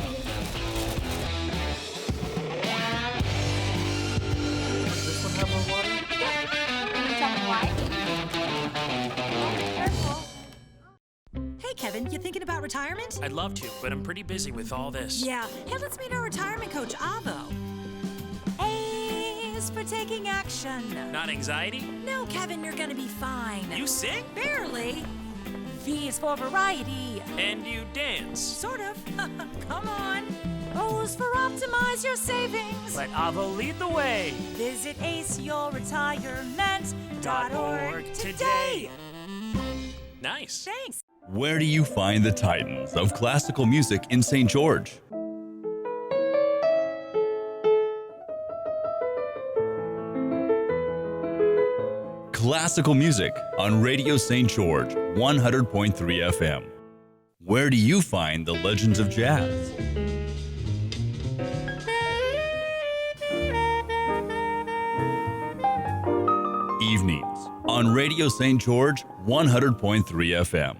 Does this one have more water? Yeah. Can you tell me why? Kevin. You thinking about retirement? I'd love to, but I'm pretty busy with all this. Yeah. Hey, let's meet our retirement coach, Avo. A is for taking action. Not anxiety? No, Kevin, you're gonna be fine. You sing? Barely. V is for variety. And you dance? Sort of. Come on. O is for optimize your savings. Let Avo lead the way. Visit aceyourretirement.org today. Nice. Thanks. Where do you find the titans of classical music in St. George? Classical music on Radio St. George, 100.3 FM. Where do you find the legends of jazz? Evenings on Radio St. George, 100.3 FM.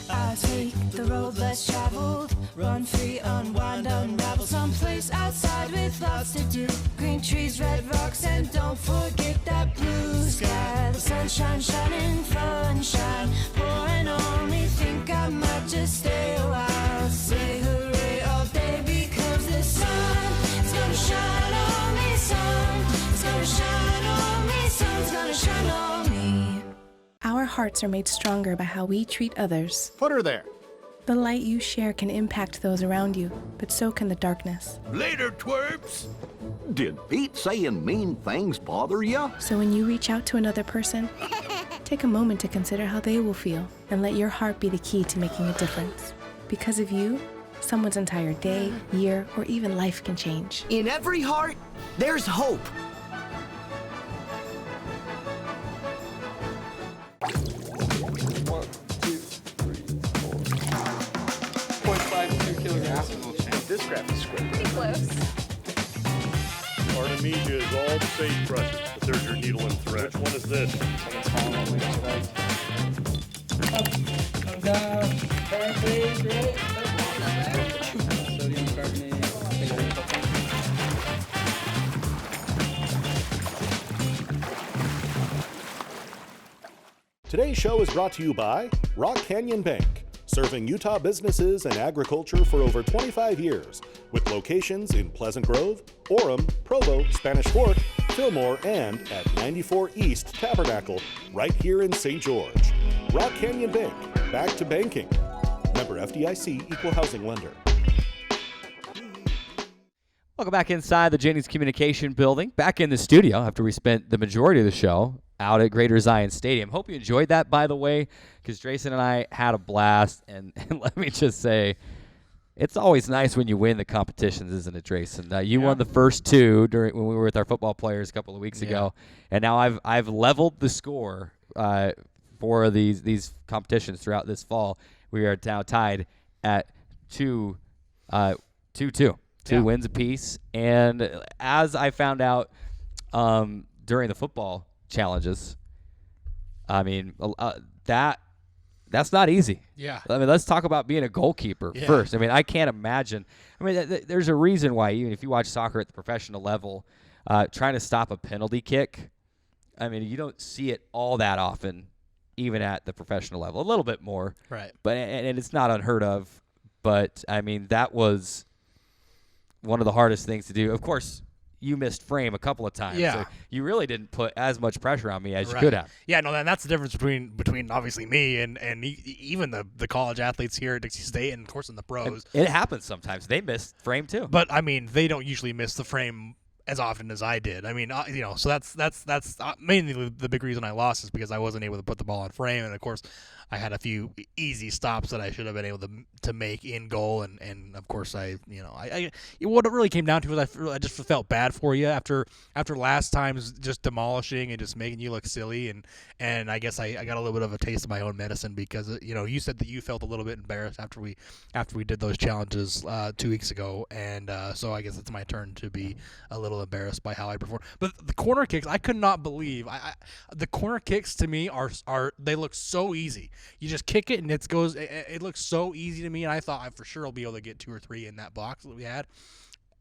I take the road less traveled, run free, unwind, unravel, someplace outside with lots to do. Green trees, red rocks, and don't forget that blue sky. The sunshine shining, sunshine pouring on me. Think I might just stay a while. Say hooray all day because the sun is gonna shine on me. Sun is gonna shine on me. Sun's gonna shine on me. Our hearts are made stronger by how we treat others. Put her there. The light you share can impact those around you, but so can the darkness. Later, twerps. Did Pete saying mean things bother you? So when you reach out to another person, take a moment to consider how they will feel and let your heart be the key to making a difference. Because of you, someone's entire day, year, or even life can change. In every heart, there's hope. This graph is square. Pretty close. Artemisia is all the sagebrushes, but there's your needle and thread. Which one is this? Come down. Perfect. Great. Sodium carbonate. Today's show is brought to you by Rock Canyon Bank, serving Utah businesses and agriculture for over 25 years, with locations in Pleasant Grove, Orem, Provo, Spanish Fork, Fillmore, and at 94 East Tabernacle, right here in St. George. Rock Canyon Bank, back to banking. Member FDIC, equal housing lender. Welcome back inside the Jennings Communication Building, back in the studio after we spent the majority of the show out at Greater Zion Stadium. Hope you enjoyed that, by the way, because Drayson and I had a blast, and let me just say, it's always nice when you win the competitions, isn't it, Drayson? You won the first two when we were with our football players a couple of weeks ago, and now I've leveled the score for these competitions throughout this fall. We are now tied at 2-2. Two wins apiece, and as I found out during the football challenges, I mean that's not easy. Yeah. I mean, let's talk about being a goalkeeper first. I mean, I can't imagine. I mean, there's a reason why even if you watch soccer at the professional level, trying to stop a penalty kick, I mean, you don't see it all that often, even at the professional level. A little bit more, right? But and it's not unheard of. But I mean, that was one of the hardest things to do. Of course, you missed frame a couple of times. Yeah. So you really didn't put as much pressure on me as you could have. Yeah, no, and that's the difference between obviously me and even the college athletes here at Dixie State and, of course, in the pros. And it happens sometimes. They miss frame, too. But, I mean, they don't usually miss the frame as often as I did. I mean, so that's mainly the big reason I lost is because I wasn't able to put the ball on frame. And, of course, I had a few easy stops that I should have been able to make in goal, and of course what it really came down to is I just felt bad for you after last time's just demolishing and just making you look silly, and I guess I got a little bit of a taste of my own medicine because you said that you felt a little bit embarrassed after we did those challenges 2 weeks ago, and so I guess it's my turn to be a little embarrassed by how I performed. But the corner kicks, I could not believe. The corner kicks to me are they look so easy. You just kick it and it looks so easy to me, and I thought I for sure will be able to get 2 or 3 in that box that we had.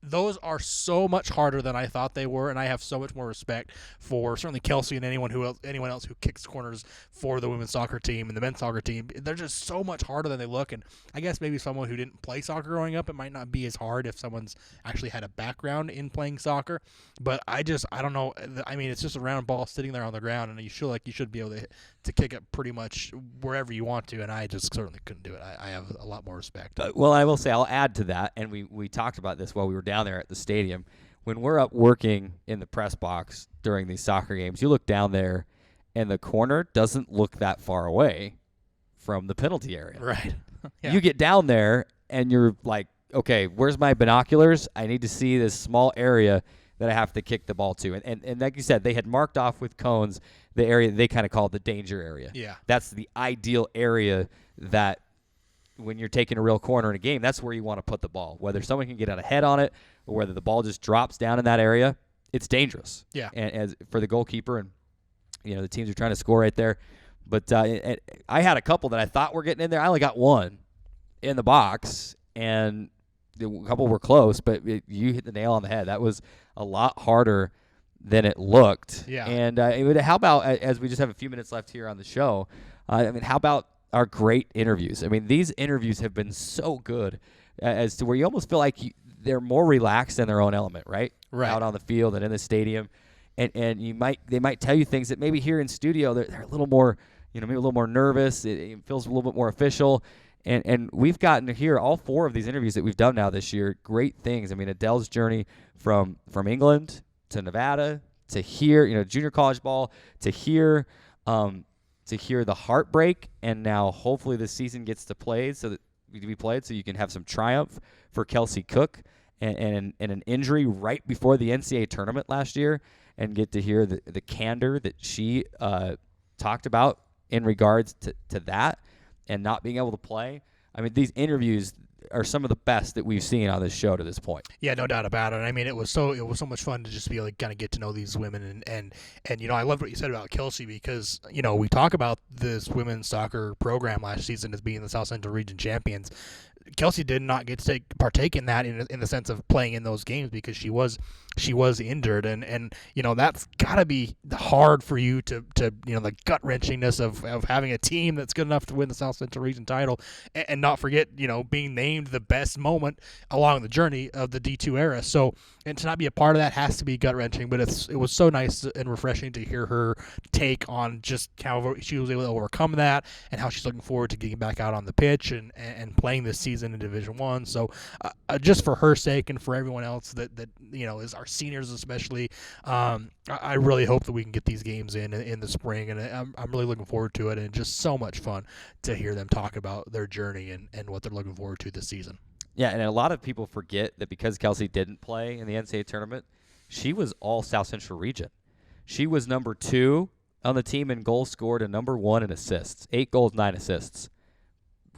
those are so much harder than I thought they were, and I have so much more respect for certainly Kelsey and anyone else who kicks corners for the women's soccer team and the men's soccer team. They're just so much harder than they look, and I guess maybe someone who didn't play soccer growing up, it might not be as hard if someone's actually had a background in playing soccer. But I don't know. I mean, it's just a round ball sitting there on the ground, and you feel like you should be able to kick it pretty much wherever you want to, and I just certainly couldn't do it. I have a lot more respect. Well, I will say, I'll add to that, and we talked about this while we were down there at the stadium. When we're up working in the press box during these soccer games, you look down there, and the corner doesn't look that far away from the penalty area. Right. Yeah. You get down there, and you're like, okay, where's my binoculars? I need to see this small area that I have to kick the ball to. And like you said, they had marked off with cones the area they kind of called the danger area. Yeah. That's the ideal area that when you're taking a real corner in a game, that's where you want to put the ball. Whether someone can get out ahead on it or whether the ball just drops down in that area, it's dangerous. Yeah. And as for the goalkeeper, and the teams are trying to score right there. But I had a couple that I thought were getting in there. I only got one in the box, and a couple were close, but you hit the nail on the head. That was a lot harder than it looked. Yeah. And how about, as we just have a few minutes left here on the show, how about our great interviews? I mean, these interviews have been so good as to where you almost feel like they're more relaxed in their own element, right? Right. Out on the field and in the stadium. And they might tell you things that maybe here in studio they're a little more, maybe a little more nervous. It feels a little bit more official. And we've gotten to hear all four of these interviews that we've done now this year, great things. I mean, Adele's journey from England to Nevada to here, junior college ball, to here the heartbreak, and now hopefully this season gets to play so you can have some triumph for Kelsey Cook and an injury right before the NCAA tournament last year, and get to hear the candor that she talked about in regards to that and not being able to play. I mean, these interviews are some of the best that we've seen on this show to this point. Yeah, no doubt about it. I mean, it was so much fun to just be able to kind of get to know these women, and I loved what you said about Kelsey, because we talk about this women's soccer program last season as being the South Central Region champions. Kelsey did not get to partake in that in the sense of playing in those games because she was injured, and that's got to be hard for you to the gut wrenchingness of having a team that's good enough to win the South Central Region title, and not forget being named the best moment along the journey of the D2 era. So, and to not be a part of that has to be gut wrenching, but it was so nice and refreshing to hear her take on just how she was able to overcome that and how she's looking forward to getting back out on the pitch and playing this season in Division I. So just for her sake and for everyone else that is our seniors especially, I really hope that we can get these games in the spring, and I'm really looking forward to it, and just so much fun to hear them talk about their journey and what they're looking forward to this season. Yeah, and a lot of people forget that because Kelsey didn't play in the NCAA tournament, she was all South Central Region. She was number 2 on the team in goals scored and number 1 in assists, 8 goals, 9 assists.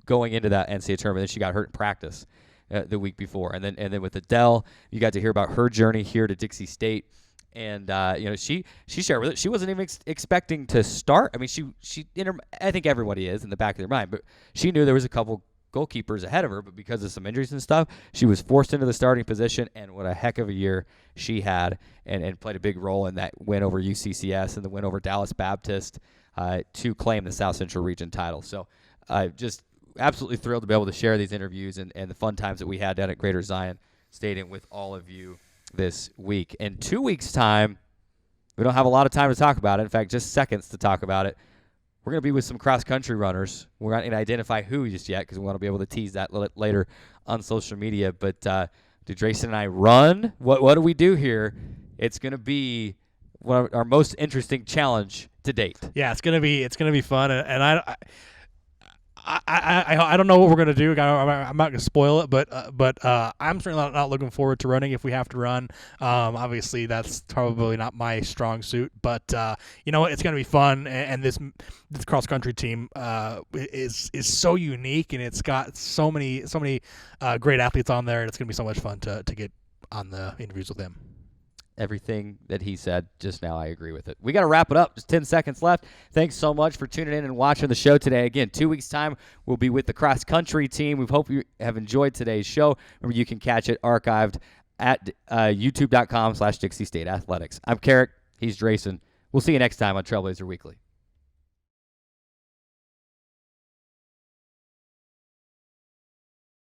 Going into that NCAA tournament, then she got hurt in practice the week before, and then with Adele, you got to hear about her journey here to Dixie State, and she shared with it. She wasn't even expecting to start. I mean, I think everybody is in the back of their mind, but she knew there was a couple goalkeepers ahead of her, but because of some injuries and stuff, she was forced into the starting position, and what a heck of a year she had, and played a big role in that win over UCCS and the win over Dallas Baptist to claim the South Central Region title. So just absolutely thrilled to be able to share these interviews and the fun times that we had down at Greater Zion Stadium with all of you this week. In 2 weeks' time, we don't have a lot of time to talk about it. In fact, just seconds to talk about it. We're going to be with some cross-country runners. We're not going to identify who just yet because we want to be able to tease that later on social media. But do Drayson and I run? What do we do here? It's going to be one of our most interesting challenge to date. Yeah, it's going to be fun, and I don't know what we're gonna do. I'm not gonna spoil it, but I'm certainly not looking forward to running if we have to run. Obviously, that's probably not my strong suit, but it's gonna be fun. And this cross country team is so unique, and it's got so many great athletes on there, and it's gonna be so much fun to get on the interviews with them. Everything that he said just now, I agree with it. We got to wrap it up. Just 10 seconds left. Thanks so much for tuning in and watching the show today. Again, 2 weeks' time, we'll be with the cross-country team. We hope you have enjoyed today's show. Remember, you can catch it archived at youtube.com/Dixie State Athletics. I'm Carrick. He's Drayson. We'll see you next time on Trailblazer Weekly.